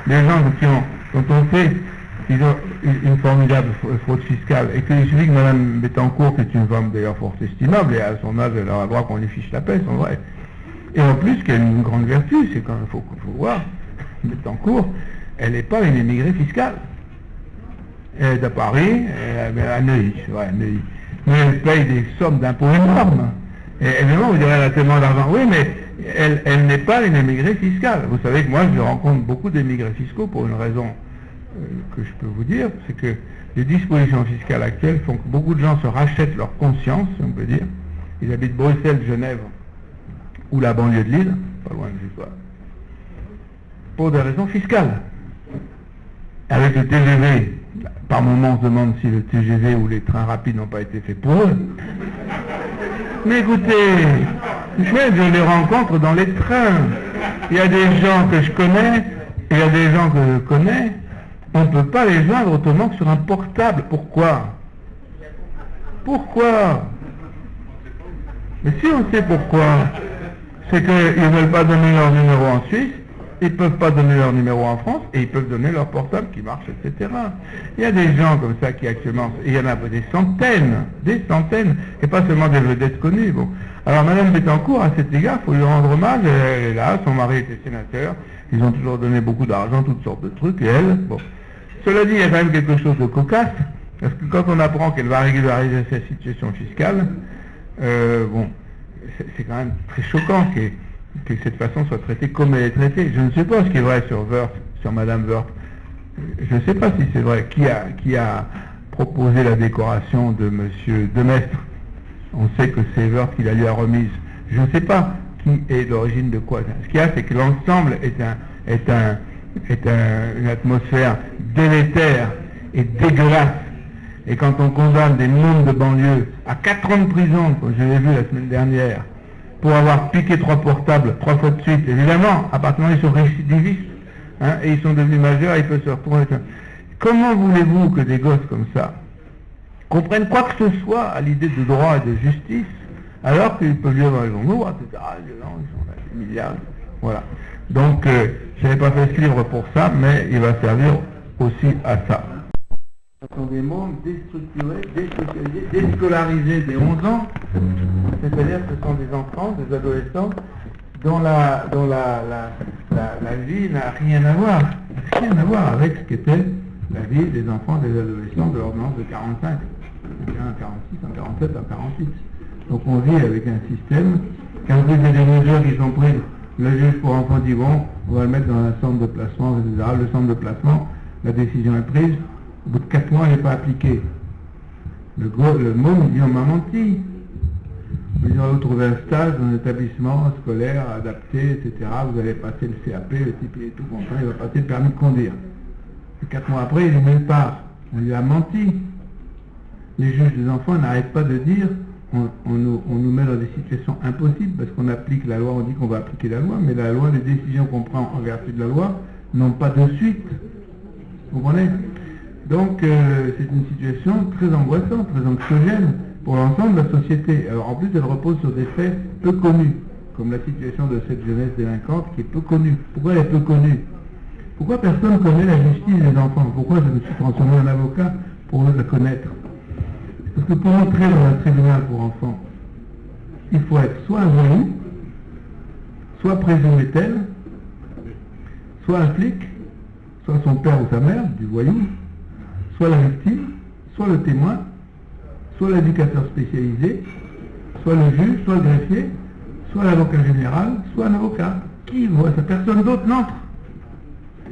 des gens dont on sait qu'ils ont une formidable fraude fiscale, et qu'il suffit que Mme Bettencourt, qui est une femme d'ailleurs fort estimable, et à son âge, elle aura droit qu'on lui fiche la paix, c'est vrai. Et en plus, qu'elle a une grande vertu, c'est quand même, faut voir, Bettencourt, elle n'est pas une émigrée fiscale. Elle est à Paris, à Neuilly, ouais, Neuilly. Mais elle paye des sommes d'impôts énormes. Et évidemment, vous direz, elle a tellement d'argent. Oui, mais elle n'est pas une émigrée fiscale. Vous savez que moi, je rencontre beaucoup d'émigrés fiscaux pour une raison que je peux vous dire, c'est que les dispositions fiscales actuelles font que beaucoup de gens se rachètent leur conscience, on peut dire. Ils habitent Bruxelles, Genève ou la banlieue de Lille, pas loin de chez toi, pour des raisons fiscales. Avec le TGV, par moment on se demande si le TGV ou les trains rapides n'ont pas été faits pour eux. Mais écoutez, je les rencontre dans les trains. Il y a des gens que je connais, et il y a des gens que je connais, on ne peut pas les joindre autrement que sur un portable. Pourquoi? Pourquoi? Mais si on sait pourquoi, c'est qu'ils ne veulent pas donner leur numéro en Suisse, ils ne peuvent pas donner leur numéro en France, et ils peuvent donner leur portable qui marche, etc. Il y a des gens comme ça qui actuellement, il y en a des centaines, et pas seulement des vedettes connues. Bon. Alors Mme Bettencourt, à cet égard, il faut lui rendre hommage, elle est là, son mari était sénateur, ils ont toujours donné beaucoup d'argent, toutes sortes de trucs, et elle, bon. Cela dit, il y a quand même quelque chose de cocasse, parce que quand on apprend qu'elle va régulariser sa situation fiscale, bon, c'est quand même très choquant que cette façon soit traitée comme elle est traitée. Je ne sais pas ce qui est vrai sur Woerth, sur Madame Woerth. Je ne sais pas si c'est vrai. Qui a proposé la décoration de Monsieur Demestre? On sait que c'est Woerth qui l'a lui a remise. Je ne sais pas qui est l'origine de quoi. Ce qu'il y a, c'est que l'ensemble est une atmosphère délétère et dégueulasse. Et quand on condamne des mômes de banlieue à 4 ans de prison, comme je l'ai vu la semaine dernière, pour avoir piqué 3 portables 3 fois de suite, évidemment, à partir du moment où ils sont récidivistes, hein, et ils sont devenus majeurs, ils peuvent se retrouver. Comment voulez-vous que des gosses comme ça comprennent quoi que ce soit à l'idée de droit et de justice, alors qu'ils peuvent vivre dans les journaux, etc. Ils sont là, des milliards. Voilà. Donc, je n'avais pas fait ce livre pour ça, mais il va servir aussi à ça. Ce sont des mômes déstructurés, désocialisés, déscolarisés dès 11 ans, c'est-à-dire que ce sont des enfants, des adolescents, dont la vie n'a rien à voir avec ce qu'était la vie des enfants, des adolescents de l'ordonnance de 45, en 46, en 47, en 48. Donc on vit avec un système, quand il y a des mesures qui sont prises, le juge pour enfants dit bon, on va le mettre dans un centre de placement, etc. Le centre de placement, la décision est prise, au bout de 4 mois, elle n'est pas appliquée. Le môme dit on m'a menti. Ils ont trouvé un stage dans un établissement scolaire adapté, etc. Vous allez passer le CAP, le type est tout content, il va passer le permis de conduire. Et 4 mois après, il est nulle part. On lui a menti. Les juges des enfants n'arrêtent pas de dire on nous met dans des situations impossibles parce qu'on applique la loi, on dit qu'on va appliquer la loi, mais la loi, les décisions qu'on prend en vertu de la loi n'ont pas de suite. Vous comprenez? Donc c'est une situation très angoissante, très anxiogène pour l'ensemble de la société. Alors en plus elle repose sur des faits peu connus, comme la situation de cette jeunesse délinquante qui est peu connue. Pourquoi elle est peu connue? Pourquoi personne ne connaît la justice des enfants? Pourquoi je me suis transformé en avocat pour la connaître? Parce que pour entrer dans un tribunal pour enfants, il faut être soit un voyou, soit présumé tel, soit un flic, soit son père ou sa mère, du voyou, soit la victime, soit le témoin, soit l'éducateur spécialisé, soit le juge, soit le greffier, soit l'avocat général, soit un avocat. Qui voit ça? Personne d'autre n'entre.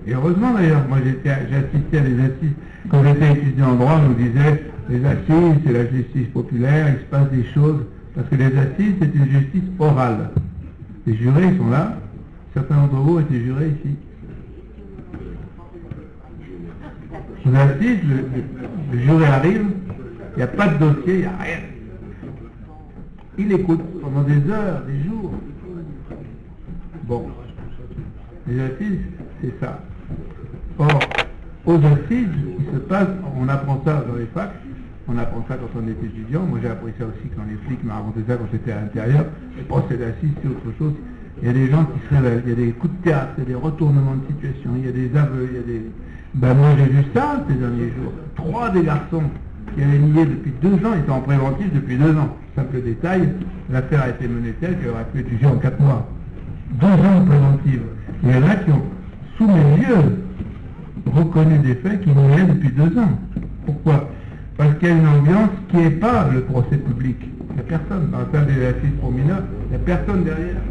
Et heureusement d'ailleurs, moi j'ai assisté à des assises. Quand j'étais étudiant en droit, on nous disait les assises, c'est la justice populaire, il se passe des choses. Parce que les assises, c'est une justice orale. Les jurés, ils sont là. Certains d'entre vous étaient jurés ici. Aux assises, le juré arrive, il n'y a pas de dossier, il n'y a rien. Il écoute pendant des heures, des jours. Bon. Les assises, c'est ça. Or, aux assises, il se passe, on apprend ça dans les facs, on apprend ça quand on est étudiant, moi j'ai appris ça aussi quand les flics m'ont raconté ça quand j'étais à l'intérieur, les procès d'assises c'est autre chose, il y a des gens qui se révèlent, il y a des coups de théâtre, il y a des retournements de situation, il y a des aveux, il y a des... Ben moi j'ai vu ça ces derniers jours. 3 des garçons qui avaient nié depuis 2 ans étaient en préventif depuis 2 ans. Simple détail, l'affaire a été menée telle qu'elle aurait pu être jugée en 4 mois. 2 ans de préventive. Il y en a qui ont, sous mes yeux, reconnu des faits qui niaient depuis 2 ans. Pourquoi? Parce qu'il y a une ambiance qui n'est pas le procès public. Il n'y a personne. Dans l'affaire des assises pour mineurs, il n'y a personne derrière.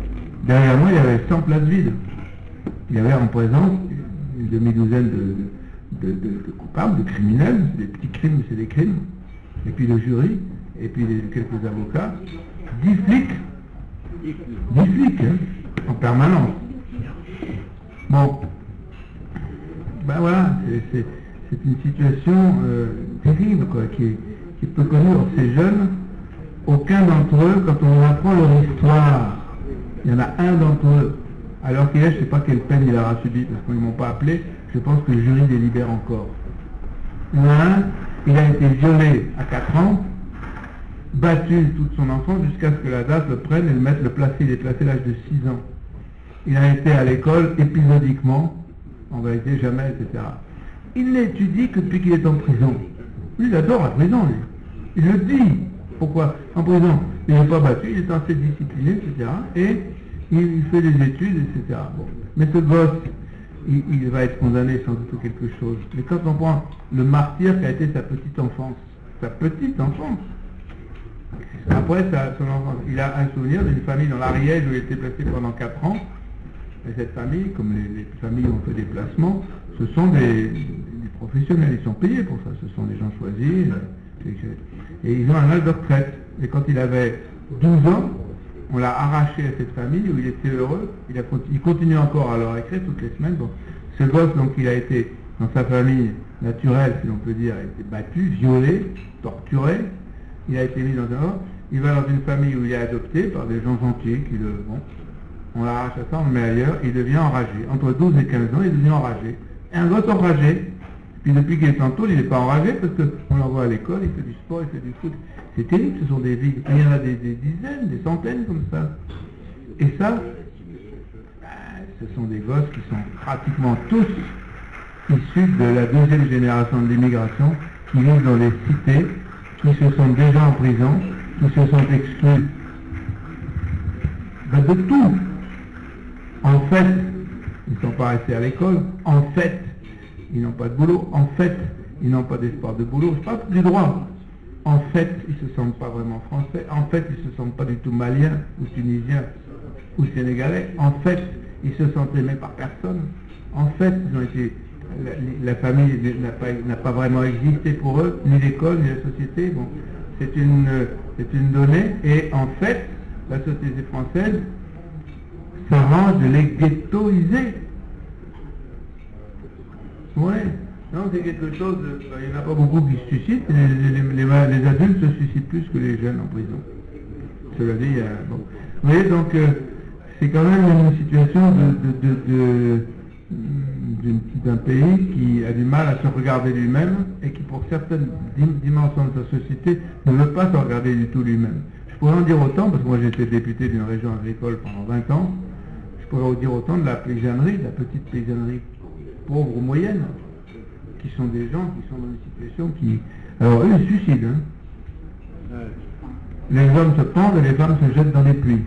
Derrière moi, il y avait 100 places vides. Il y avait en présence une demi-douzaine de coupables, de criminels. C'est des petits crimes, mais c'est des crimes. Et puis le jury, et puis quelques avocats. 10 flics. 10 flics, hein, en permanence. Bon. Ben voilà, c'est une situation terrible, quoi, qui est peu connue. Or, ces jeunes, aucun d'entre eux, quand on apprend leur histoire, il y en a un d'entre eux, alors qu'il est, je ne sais pas quelle peine il aura subi, parce qu'ils ne m'ont pas appelé, je pense que le jury délibère encore. Il y en a un, il a été violé à 4 ans, battu toute son enfance, jusqu'à ce que la DAS le prenne et le placer. Il est placé à l'âge de 6 ans. Il a été à l'école épisodiquement, en vérité jamais, etc. Il n'étudie que depuis qu'il est en prison. Lui, il adore la prison, lui. Il le dit. Pourquoi? En prison, il n'est pas battu, il est assez discipliné, etc. Et il fait des études, etc. Bon. Mais ce gosse, il va être condamné sans doute quelque chose. Mais quand on prend le martyr qu'a été sa petite enfance, après son enfance, il a un souvenir d'une famille dans l'Ariège où il était placé pendant 4 ans. Et cette famille, comme les familles ont fait des placements, ce sont des professionnels, ils sont payés pour ça, ce sont des gens choisis, et ils ont un âge de retraite. Et quand il avait 12 ans, on l'a arraché à cette famille où il était heureux, il continue encore à leur écrire toutes les semaines. Bon, ce gosse, donc, il a été dans sa famille naturelle, si l'on peut dire, il a été battu, violé, torturé, il a été mis dans un ordre, il va dans une famille où il est adopté par des gens gentils qui le... Bon, on l'arrache à ça, on le met ailleurs, il devient enragé. Entre 12 et 15 ans, il devient enragé. Et un gosse enragé, puis depuis qu'il est en tôle, il n'est pas enragé parce qu'on l'envoie à l'école, il fait du sport, il fait du foot. C'est terrible, ce sont des vies. Il y en a des dizaines, des centaines comme ça. Et ça, ce sont des gosses qui sont pratiquement tous issus de la 2e génération de l'immigration, qui vivent dans les cités, qui se sont déjà en prison, qui se sont exclus de tout. En fait, ils ne sont pas restés à l'école. En fait, ils n'ont pas de boulot. En fait, ils n'ont pas d'espoir de boulot. Je parle du droit. En fait, ils ne se sentent pas vraiment français. En fait, ils ne se sentent pas du tout maliens ou tunisiens ou sénégalais. En fait, ils se sentent aimés par personne. En fait, ils ont été... La famille n'a pas vraiment existé pour eux, ni l'école, ni la société. Bon, c'est une donnée. Et en fait, la société française s'arrange de les ghettoiser. Ouais, non, c'est quelque chose, il n'y en a pas beaucoup qui se suicident, les adultes se suicident plus que les jeunes en prison. Cela dit, bon. Vous voyez, donc, c'est quand même une situation d'un pays qui a du mal à se regarder lui-même et qui, pour certaines dimensions de sa société, ne veut pas se regarder du tout lui-même. Je pourrais en dire autant, parce que moi j'étais député d'une région agricole pendant 20 ans, je pourrais en dire autant de la paysannerie, de la petite paysannerie pauvre ou moyenne, qui sont des gens qui sont dans une situation qui... Alors eux, ils se suicident. Hein. Les hommes se pendent et les femmes se jettent dans les puits.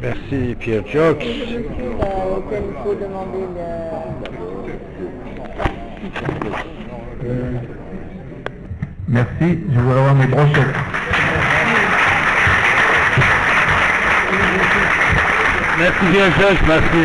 Merci Pierre Jox. Il faut demander Merci, je vais avoir mes brochettes. Merci Pierre Jox, merci.